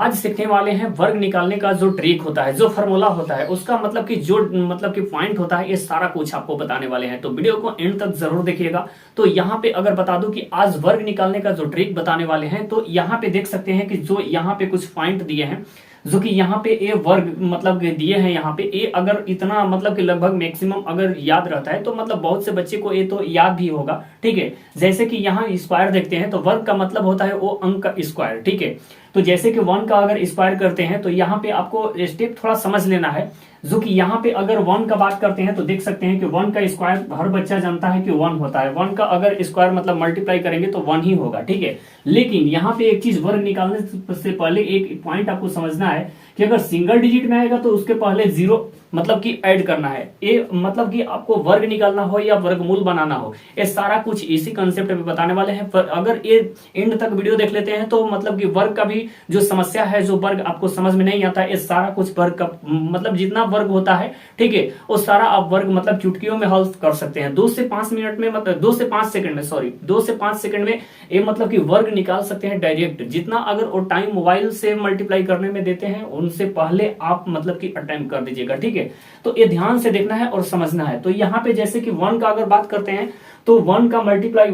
आज सीखने वाले हैं वर्ग निकालने का जो ट्रिक होता है, जो फॉर्मूला होता है, उसका मतलब कि जो मतलब कि पॉइंट होता है, ये सारा कुछ आपको बताने वाले हैं। तो वीडियो को एंड तक जरूर देखिएगा। तो यहाँ पे अगर बता दूं कि आज वर्ग निकालने का जो ट्रिक बताने वाले हैं, तो यहाँ पे देख सकते हैं कि जो यहाँ पे कुछ पॉइंट दिए हैं, जो कि यहाँ पे ए वर्ग मतलब दिए हैं। यहाँ पे ए अगर इतना मतलब कि लगभग मैक्सिमम अगर याद रहता है तो मतलब बहुत से बच्चे को ए तो याद भी होगा। ठीक है, जैसे कि यहाँ स्क्वायर देखते हैं तो वर्ग का मतलब होता है वो अंक का स्क्वायर। ठीक है, तो जैसे कि 1 का अगर स्क्वायर करते हैं तो यहाँ पे आपको स्टेप थोड़ा समझ लेना है। जो कि यहाँ पे अगर 1 का बात करते हैं तो देख सकते हैं कि 1 का स्क्वायर हर बच्चा जानता है कि 1 होता है। 1 का अगर स्क्वायर मतलब मल्टीप्लाई करेंगे तो 1 ही होगा। ठीक है, लेकिन यहाँ पे एक चीज वर्ग निकालने से पहले एक पॉइंट आपको समझना है कि अगर सिंगल डिजिट में आएगा तो उसके पहले जीरो मतलब कि ऐड करना है। ये मतलब कि आपको वर्ग निकालना हो या वर्गमूल बनाना हो, ये सारा कुछ इसी कंसेप्ट में बताने वाले हैं। पर अगर ये एंड तक वीडियो देख लेते हैं तो मतलब कि वर्ग का भी जो समस्या है, जो वर्ग आपको समझ में नहीं आता है, ये सारा कुछ वर्ग का मतलब जितना वर्ग होता है, ठीक है, वो सारा आप वर्ग मतलब चुटकियों में हल कर सकते हैं। 2 से 5 मिनट में, मतलब 2 से 5 सेकंड में, सॉरी 2 से 5 सेकंड में ये मतलब कि वर्ग निकाल सकते हैं डायरेक्ट। जितना अगर वो टाइम मोबाइल से मल्टीप्लाई करने में देते हैं, उनसे पहले आप मतलब कि अटेम्प्ट कर दीजिएगा। ठीक है, तो ये ध्यान से देखना है और समझना है। तो यहाँ पे जैसे कि 1 का अगर बात करते हैं तो 1 का मल्टीप्लाई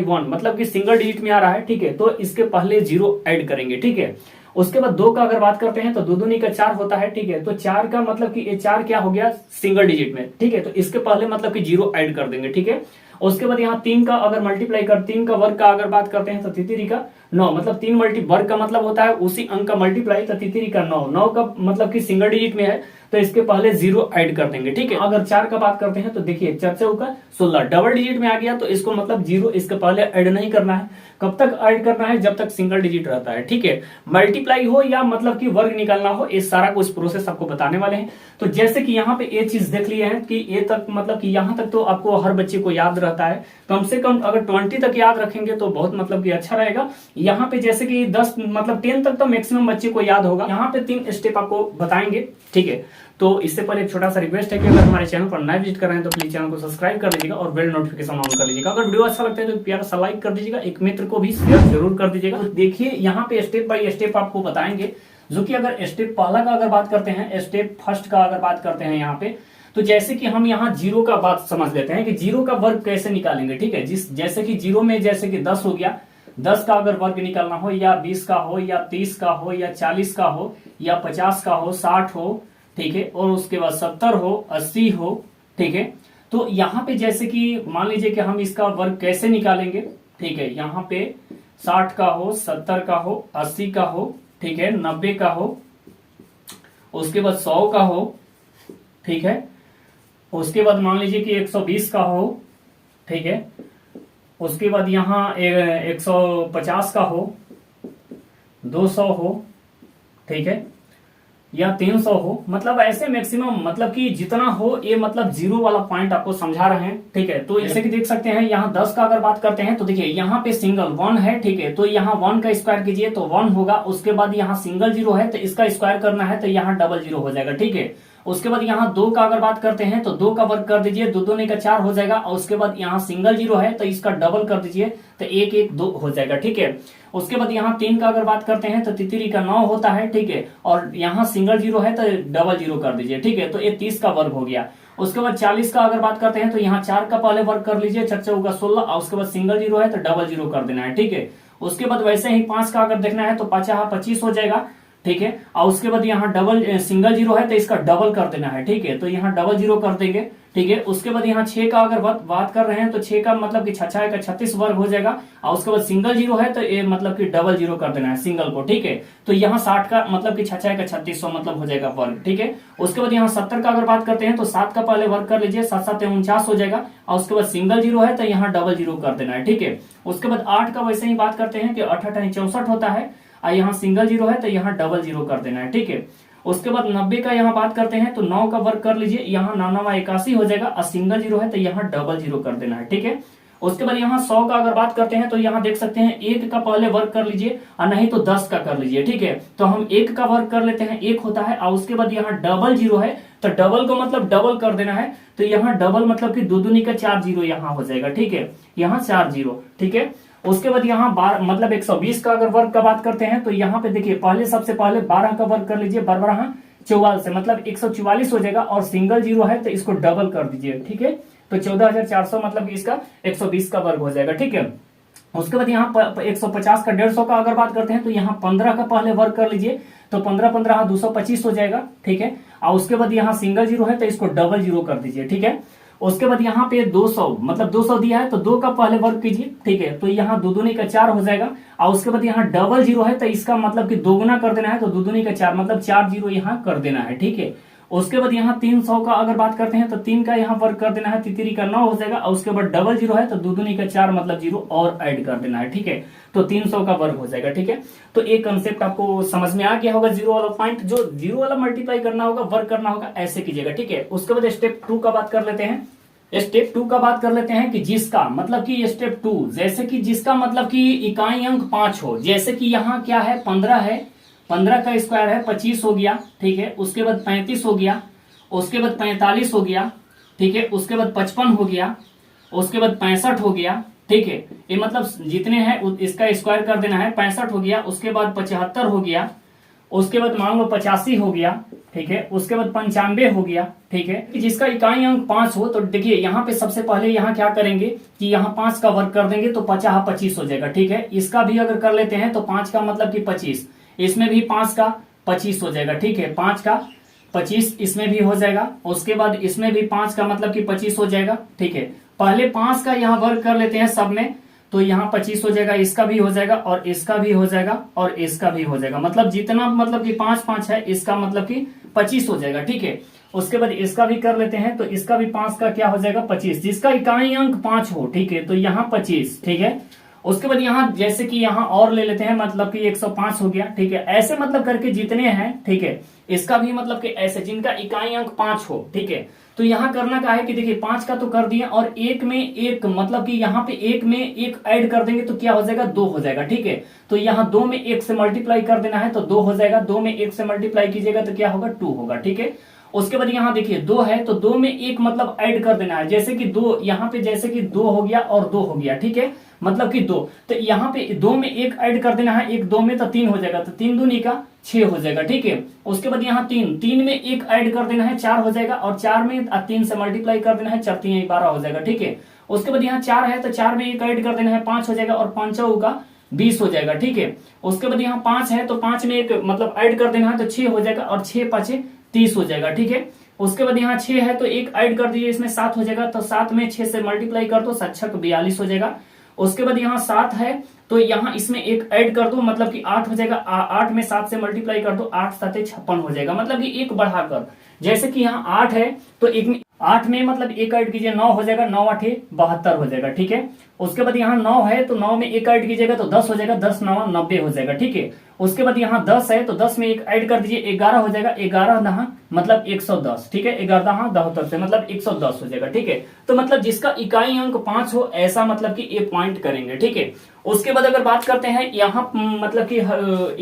1 मतलब कि सिंगल डिजिट में आ रहा है। ठीक है, तो इसके पहले जीरो ऐड करेंगे। ठीक है, उसके बाद 2 का अगर बात करते हैं तो 2 दूनी का 4 होता है। ठीक है, तो 4 का मतलब कि ये 4 क्या हो गया सिंगल डिजिट में। ठीक है, तो इसके पहले मतलब कि जीरो ऐड कर देंगे। ठीक है, उसके बाद यहाँ 3 का अगर मल्टीप्लाई कर 3 का वर्ग का अगर बात करते हैं तो तितरी का 9 मतलब 3 मल्टी वर्ग का मतलब होता है उसी अंक का मल्टीप्लाई, तो तितरी का 9 का मतलब कि सिंगल डिजिट में है तो इसके पहले जीरो ऐड कर देंगे। ठीक है, अगर 4 का बात करते हैं तो देखिए 4 का 16 डबल डिजिट में आ गया तो इसको मतलब जीरो इसके पहले ऐड नहीं करना है। कब तक ऐड करना है? जब तक सिंगल डिजिट रहता है। ठीक है, मल्टीप्लाई हो या मतलब कि वर्ग निकालना हो, ये सारा कुछ प्रोसेस आपको बताने वाले हैं। तो जैसे कि यहाँ पे ये चीज देख लिए हैं कि ये तक मतलब कि यहाँ तक तो आपको हर बच्चे को याद रहता है। कम से कम अगर 20 तक याद रखेंगे तो बहुत मतलब कि अच्छा रहेगा। यहाँ पे जैसे कि 10 मतलब 10 तक तो मैक्सिमम बच्चे को याद होगा। यहाँ पे 3 स्टेप आपको बताएंगे। ठीक है, तो इससे पहले एक छोटा सा रिक्वेस्ट है कि अगर हमारे चैनल पर नए विजिट कर रहे हैं तो प्लीज चैनल को सब्सक्राइब कर लीजिएगा और बेल नोटिफिकेशन ऑन कर लीजिएगा। अगर वीडियो अच्छा लगता है तो प्यारा सा लाइक कर दीजिएगा, एक मित्र को भी शेयर जरूर कर दीजिएगा। तो देखिए यहाँ पे स्टेप बाय स्टेप आपको बताएंगे। जो कि अगर स्टेप पहला का अगर बात करते हैं, स्टेप फर्स्ट का अगर बात करते हैं यहाँ पे, तो जैसे कि हम यहाँ जीरो का बात समझ लेते हैं कि जीरो का वर्ग कैसे निकालेंगे। ठीक है, जैसे कि जीरो में जैसे कि 10 हो गया, 10 का अगर वर्ग निकालना हो या 20 का हो या 30 का हो या 40 का हो या 50 का हो, 60 हो, ठीक है, और उसके बाद 70 हो, 80 हो। ठीक है, तो यहाँ पे जैसे कि मान लीजिए कि हम इसका वर्ग कैसे निकालेंगे। ठीक है, यहाँ पे 60 का हो, 70 का हो, 80 का हो, ठीक है, 90 का हो, उसके बाद 100 का हो, ठीक है, उसके बाद मान लीजिए कि 120 का हो, ठीक है, उसके बाद यहाँ 150 का हो, 200 हो, ठीक है, या 300 हो। मतलब ऐसे मैक्सिमम मतलब कि जितना हो, ये मतलब जीरो वाला पॉइंट आपको समझा रहे हैं। ठीक है, तो जैसे कि देख सकते हैं यहाँ 10 का अगर बात करते हैं तो देखिए यहाँ पे सिंगल 1 है। ठीक है, तो यहाँ 1 का स्क्वायर कीजिए तो 1 होगा। उसके बाद यहाँ सिंगल जीरो है तो इसका स्क्वायर करना है तो यहाँ डबल जीरो हो जाएगा। ठीक है, उसके बाद यहाँ 2 का अगर बात करते हैं तो 2 का वर्ग कर दीजिए, 2 दूनी का 4 हो जाएगा। और उसके बाद यहाँ सिंगल जीरो है तो इसका डबल कर दीजिए तो 1 1 2 हो जाएगा। ठीक है, उसके बाद यहाँ 3 का अगर बात करते हैं तो तितरी का 9 होता है। ठीक है, और यहाँ सिंगल जीरो है तो डबल जीरो कर दीजिए। ठीक है, तो ये 30 का वर्ग हो गया। उसके बाद 40 का अगर बात करते हैं तो यहाँ 4 का पहले वर्ग कर लीजिए, 4 चौका 16, और उसके बाद सिंगल जीरो है तो डबल जीरो कर देना है। ठीक है, उसके बाद वैसे ही 5 का अगर देखना है तो 5 25 हो जाएगा। ठीक है, और उसके बाद यहाँ डबल सिंगल जीरो है तो इसका डबल कर देना है। ठीक है, तो यहाँ डबल जीरो कर देंगे। ठीक है, उसके बाद यहाँ 6 का अगर बात कर रहे हैं तो 6 का मतलब कि 6 का 36 वर्ग हो जाएगा। और उसके बाद सिंगल जीरो है तो ये मतलब कि डबल जीरो कर देना है सिंगल को। ठीक है, तो यहाँ 60 का मतलब कि 6 का 3600 मतलब हो जाएगा वर्ग। ठीक है, उसके बाद यहाँ 70 का अगर बात करते हैं तो 7 का पहले वर्ग कर लीजिए, 7 7 49 हो जाएगा। और उसके बाद सिंगल जीरो है तो यहाँ डबल जीरो कर देना है। ठीक है, उसके बाद 8 का वैसे ही बात करते हैं कि 8 8 64 होता है, और यहाँ सिंगल जीरो है तो यहाँ डबल जीरो कर देना है। ठीक है, उसके बाद 90 का यहाँ बात करते हैं तो 9 का वर्ग कर लीजिए, यहाँ 9 9 81 हो जाएगा। और सिंगल जीरो है तो यहाँ डबल जीरो कर देना है। ठीक है, उसके बाद यहाँ 100 का अगर बात करते हैं तो यहाँ देख सकते हैं 1 का पहले वर्ग कर लीजिए और नहीं तो 10 का कर लीजिए। ठीक है, तो हम 1 का वर्ग कर लेते हैं, 1 होता है। और उसके बाद यहाँ डबल जीरो है तो डबल को मतलब डबल कर देना है, तो यहाँ डबल मतलब कि 2 दूनी का 4 जीरो यहाँ हो जाएगा। ठीक है, यहाँ 4 जीरो। ठीक है, उसके बाद यहाँ मतलब 120 का अगर वर्ग का बात करते हैं तो यहाँ पे देखिए पहले सबसे पहले 12 का वर्ग कर लीजिए, 12 44 से मतलब 144 हो जाएगा, और सिंगल जीरो है तो इसको डबल कर दीजिए, ठीक है। तो 14,400 मतलब इसका 120 का वर्ग हो जाएगा, ठीक है। उसके बाद यहाँ 150 का 150 का अगर बात करते हैं तो यहाँ 15 का पहले वर्ग कर लीजिए, तो 15 15 225 हो जाएगा, ठीक है। और उसके बाद यहाँ सिंगल जीरो है तो इसको डबल जीरो कर दीजिए, ठीक है। उसके बाद यहाँ पे 200 मतलब 200 दिया है तो 2 का पहले वर्ग कीजिए, ठीक है। तो यहाँ दो दूनी का 4 हो जाएगा, और उसके बाद यहाँ डबल जीरो है तो इसका मतलब कि दोगुना कर देना है, तो दो दूनी का 4 मतलब 4 जीरो यहाँ कर देना है, ठीक है। उसके बाद यहाँ 300 का अगर बात करते हैं तो 3 का यहाँ वर्ग कर देना है, तितरी का 9 हो जाएगा, और उसके बाद डबल जीरो है तो दो दूनी का 4 मतलब जीरो और ऐड कर देना है, ठीक है। तो 300 का वर्ग हो जाएगा, ठीक है। तो एक कंसेप्ट आपको समझ में आ गया होगा, जीरो वाला पॉइंट, जो जीरो वाला मल्टीप्लाई करना होगा, वर्ग करना होगा, ऐसे कीजिएगा, ठीक है। उसके बाद स्टेप 2 का बात कर लेते हैं। स्टेप 2 का बात कर लेते हैं कि जिसका मतलब कि स्टेप 2 जैसे कि जिसका मतलब कि इकाई अंक 5 हो, जैसे कि यहाँ क्या है 15 है, 15 का स्क्वायर है 25 हो गया, ठीक है। उसके बाद 35 हो गया, उसके बाद 45 हो गया, ठीक है। उसके बाद 55 हो गया, उसके बाद 65 हो गया, ठीक है। ये मतलब जितने हैं इसका स्क्वायर कर देना है, 65 हो गया, उसके बाद 75 हो गया, उसके बाद मान लो 85 हो गया, ठीक है। उसके बाद 95 हो गया, ठीक है। जिसका इकाई अंक 5 हो तो देखिए यहाँ पे सबसे पहले यहाँ क्या करेंगे कि यहाँ 5 का वर्ग कर देंगे तो 50 25 हो जाएगा, ठीक है। इसका भी अगर कर लेते हैं तो 5 का मतलब कि 25, इसमें भी 5 का 25 हो जाएगा, ठीक है। 5 का 25 इसमें भी हो जाएगा, उसके बाद इसमें भी 5 का मतलब कि 25 हो जाएगा, ठीक है। पहले 5 का यहाँ वर्ग कर लेते हैं सब में, तो यहाँ 25 हो जाएगा, इसका भी हो जाएगा, और इसका भी हो जाएगा, और इसका भी हो जाएगा, मतलब जितना मतलब कि 5 5 है इसका मतलब कि 25 हो जाएगा, ठीक है। उसके बाद इसका भी कर लेते हैं, तो इसका भी 5 का क्या हो जाएगा 25, जिसका इकाई अंक 5 हो, ठीक है। तो यहाँ 25, ठीक है। उसके बाद यहाँ जैसे कि यहाँ और ले लेते हैं, मतलब कि 105 हो गया, ठीक है। ऐसे मतलब करके जितने हैं, ठीक है। इसका भी मतलब कि ऐसे जिनका इकाई अंक 5 हो, ठीक है। तो यहाँ करना क्या है कि देखिए 5 का तो कर दिया, और एक में एक मतलब कि यहाँ पे एक में एक ऐड कर देंगे तो क्या हो जाएगा 2 हो जाएगा, ठीक है। तो यहाँ 2 में 1 से मल्टीप्लाई कर देना है तो 2 हो जाएगा, 2 में 1 से मल्टीप्लाई कीजिएगा तो क्या होगा 2 होगा, ठीक है। उसके बाद यहाँ देखिए 2 है तो 2 में 1 मतलब ऐड कर देना है, जैसे कि 2 यहाँ पे जैसे कि 2 हो गया और 2 हो गया, ठीक है। मतलब कि 2, तो यहाँ पे 2 में 1 ऐड कर देना है, 1 2 में तो 3 हो जाएगा, तो 3 दूनी का 6 हो जाएगा, ठीक है। उसके बाद यहाँ 3 में 1 ऐड कर देना है 4 हो जाएगा, और 4 में 3 से मल्टीप्लाई कर देना है, 4 3 12 हो जाएगा, ठीक है। उसके बाद यहाँ 4 है तो 4 में 1 ऐड कर देना है 5 हो जाएगा, और 5 का 20 हो जाएगा, ठीक है। उसके बाद यहाँ 5 है तो 5 में 1 मतलब ऐड कर देना है तो 6 हो जाएगा, और 6 5 30 हो जाएगा, ठीक है। उसके बाद यहाँ 6 है तो 1 ऐड कर दीजिए, इसमें 7 हो जाएगा, तो 7 में 6 से मल्टीप्लाई कर दो, 7 6 42 हो जाएगा। उसके बाद यहाँ 7 है तो यहाँ इसमें 1 ऐड कर दो, मतलब कि 8 हो जाएगा, 8 में 7 से मल्टीप्लाई कर दो, 8 7 56 हो जाएगा, मतलब कि 1 बढ़ाकर, जैसे कि यहाँ 8 है तो 8 में मतलब 1 ऐड कीजिए 9 हो जाएगा, 9 8 72 हो जाएगा, ठीक है। उसके बाद यहाँ 9 है तो 9 में 1 ऐड कीजिएगा तो 10 हो जाएगा, 10 9 90 हो जाएगा, ठीक है। उसके बाद यहाँ 10 है तो 10 में 1 ऐड कर दीजिए 11 हो जाएगा, 11 9 मतलब 110, ठीक है। 11 9 72 से मतलब 110 हो जाएगा, ठीक है। तो मतलब जिसका इकाई अंक 5 हो ऐसा मतलब कि ये पॉइंट करेंगे, ठीक है। उसके बाद अगर बात करते हैं यहाँ मतलब कि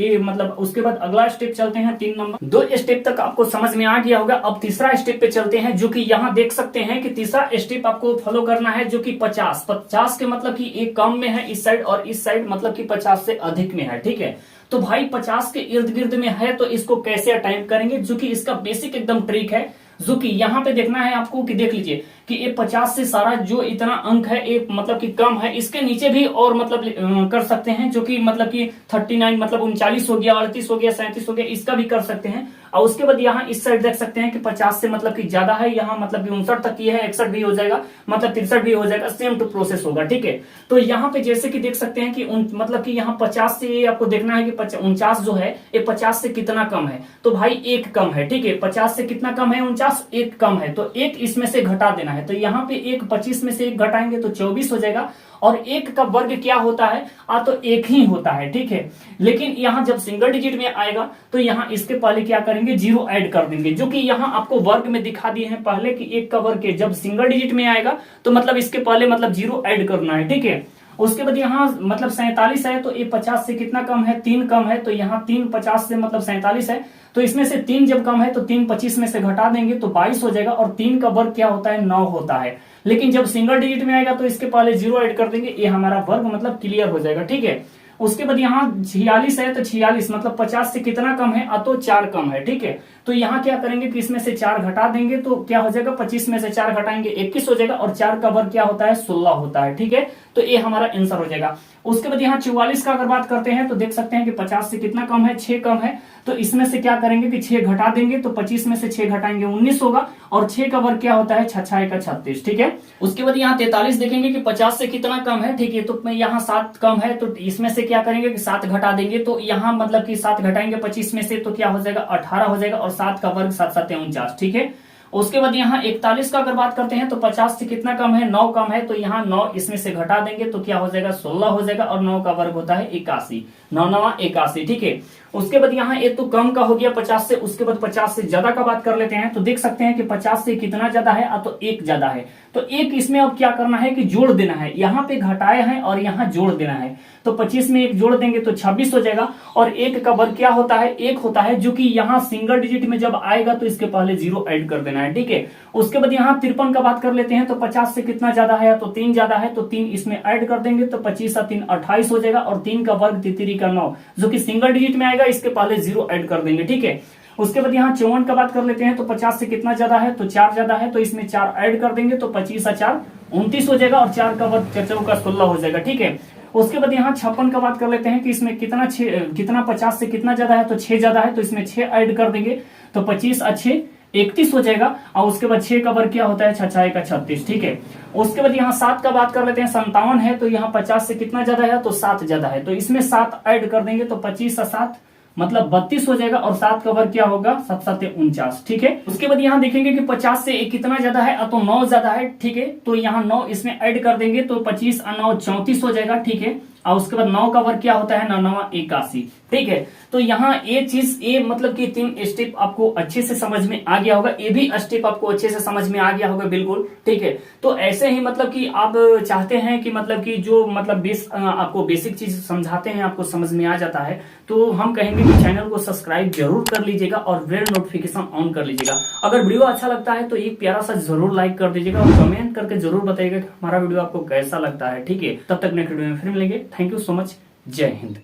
ये मतलब उसके बाद अगला स्टेप चलते हैं 3 नंबर। 2 स्टेप तक आपको समझ में आ गया होगा, अब तीसरा स्टेप पे चलते हैं, जो कि यहाँ देख सकते हैं कि तीसरा स्टेप आपको फॉलो करना है, जो कि 50 के मतलब कि एक कम में है इस साइड, और इस साइड मतलब कि 50 से अधिक में है, ठीक है। तो भाई 50 के इर्द गिर्द में है तो इसको कैसे अटेम्प्ट करेंगे, जो कि इसका बेसिक एकदम ट्रिक है, जो कि यहाँ पे देखना है आपको कि देख लीजिए कि ये 50 से सारा जो इतना अंक है ये मतलब कि कम है, इसके नीचे भी और मतलब कर सकते हैं, जो कि मतलब कि 39 मतलब 39 हो गया, 38 हो गया, 37 हो गया, इसका भी कर सकते हैं। और उसके बाद यहाँ इस साइड देख सकते हैं कि 50 से मतलब कि ज्यादा है, यहाँ मतलब कि 59 तक की है, 61 भी हो जाएगा, मतलब 63 भी हो जाएगा, सेम टू प्रोसेस होगा, ठीक है। तो यहाँ पे जैसे कि देख सकते हैं कि मतलब कि यहाँ 50 से आपको देखना है कि 49 जो है ये 50 से कितना कम है, तो भाई 1 कम है, ठीक है। 50 से कितना कम है 49, 1 कम है, तो 1 इसमें से घटा देना है, तो यहाँ पे 1 25 में से 1 घटाएंगे तो 24 हो जाएगा, और 1 का वर्ग क्या होता है तो 1 ही होता है, ठीक है। लेकिन यहाँ जब सिंगल डिजिट में आएगा तो यहाँ इसके पहले क्या करेंगे 0 ऐड कर देंगे, जो कि यहाँ आपको वर्ग में दिखा दिए हैं पहले कि 1 का वर्ग जब सिंगल डिजिट में आएगा तो मतलब इसके पहले मतलब 0 ऐड करना है, ठीक है। उसके बाद यहाँ मतलब 47 है, तो ये 50 से कितना कम है, 3 कम है, तो यहाँ 3 50 से मतलब 47 है, तो इसमें से 3 जब कम है तो 3 25 में से घटा देंगे तो 22 हो जाएगा, और 3 का वर्ग क्या होता है, 9 होता है। लेकिन जब सिंगल डिजिट में आएगा तो इसके पहले 0 ऐड कर देंगे, ये हमारा वर्ग मतलब क्लियर हो जाएगा, ठीक है। उसके बाद यहाँ 46 है, तो 46 मतलब 50 से कितना कम है, तो 4 कम है, ठीक है। तो यहाँ क्या करेंगे कि इसमें से 4 घटा देंगे तो क्या हो जाएगा, 25 में से 4 घटाएंगे 21 हो जाएगा, और 4 का वर्ग क्या होता है, 16 होता है, ठीक है। तो ये हमारा आंसर हो जाएगा। उसके बाद यहाँ 44 का अगर बात करते हैं तो देख सकते हैं कि 50 से कितना कम है, 6 कम है, तो इसमें से क्या करेंगे कि 6 घटा देंगे, तो 25 में से 6 घटाएंगे 19 होगा, और 6 का वर्ग क्या होता है, 6 का 36, ठीक है। उसके बाद यहाँ 43 देखेंगे कि 50 से कितना कम है, ठीक है, तो यहाँ 7 कम है, तो इसमें से क्या करेंगे कि 7 घटा देंगे, तो यहाँ मतलब कि 7 घटाएंगे 25 में से तो क्या हो जाएगा, 18 हो जाएगा, और 7 का वर्ग 7 7 49, ठीक है। उसके बाद यहाँ 41 का अगर बात करते हैं तो 50 से कितना कम है, 9 कम है, तो यहाँ 9 इसमें से घटा देंगे तो क्या हो जाएगा, 16 हो जाएगा, और 9 का वर्ग होता है 81, 9 9 81, ठीक है। उसके बाद यहाँ एक तो कम का हो गया 50 से। उसके बाद 50 से ज्यादा का बात कर लेते हैं, तो देख सकते हैं कि 50 से कितना ज्यादा है, तो 1 ज्यादा है, तो 1 इसमें अब क्या करना है कि जोड़ देना है, यहाँ पे घटाए हैं और यहाँ जोड़ देना है, तो 25 में 1 जोड़ देंगे तो 26 हो जाएगा, और 1 का वर्ग क्या होता है, 1 होता है, जो कि यहाँ सिंगल डिजिट में जब आएगा तो इसके पहले 0 ऐड कर देना है, ठीक है। उसके बाद यहाँ 53 का बात कर लेते हैं, तो 50 से कितना ज्यादा है, तो 3 ज्यादा है, तो 3 इसमें ऐड कर देंगे तो 25 और 3 28 हो जाएगा, और 3 का वर्ग 3 का 9, जो कि सिंगल डिजिट में आएगा, इसके पहले 0 ऐड कर देंगे, ठीक है। उसके बाद यहाँ 54 का बात कर लेते हैं, तो 50 से कितना ज्यादा है, तो 4 ज्यादा है, तो इसमें 4 ऐड कर देंगे तो 25 और 4 29 हो जाएगा, और 4 का वर्ग 4 का 16 हो जाएगा, ठीक है। उसके बाद यहाँ 56 का बात कर लेते हैं कि इसमें कितना 50 से कितना ज्यादा है, तो 6 ज्यादा है, तो इसमें 6 ऐड कर देंगे तो 25 और 6 31 हो जाएगा, और उसके बाद 6 का वर्ग क्या होता है, 6 का 36, ठीक है। उसके बाद यहाँ 7 का बात कर लेते हैं, 57 है, तो यहाँ 50 से कितना ज्यादा है, तो 7 ज्यादा है, तो इसमें 7 ऐड कर देंगे तो 25 और 7 मतलब 32 हो जाएगा, और 7 का वर्ग क्या होगा, 7 7 49, ठीक है। उसके बाद यहाँ देखेंगे कि 50 से कितना ज्यादा है, तो 9 ज्यादा है, ठीक है, तो यहाँ 9 इसमें ऐड कर देंगे तो 25 और 9 34 हो जाएगा, ठीक है। और उसके बाद 9 का वर्ग क्या होता है, 9 9 81, ठीक है। तो यहाँ ये चीज, ये मतलब कि 3 स्टेप आपको अच्छे से समझ में आ गया होगा, ये भी स्टेप आपको अच्छे से समझ में आ गया होगा, बिल्कुल, ठीक है। तो ऐसे ही मतलब कि आप चाहते हैं कि मतलब कि जो मतलब आपको बेसिक चीज समझाते हैं आपको समझ में आ जाता है, तो हम कहेंगे कि चैनल को सब्सक्राइब जरूर कर लीजिएगा और बेल नोटिफिकेशन ऑन कर लीजिएगा। अगर वीडियो अच्छा लगता है तो एक प्यारा सा जरूर लाइक कर दीजिएगा, और कमेंट करके जरूर बताइएगा कि हमारा वीडियो आपको कैसा लगता है, ठीक है। तब तक नेक्स्ट वीडियो में फिर मिलेंगे। Thank you so much. जय हिंद।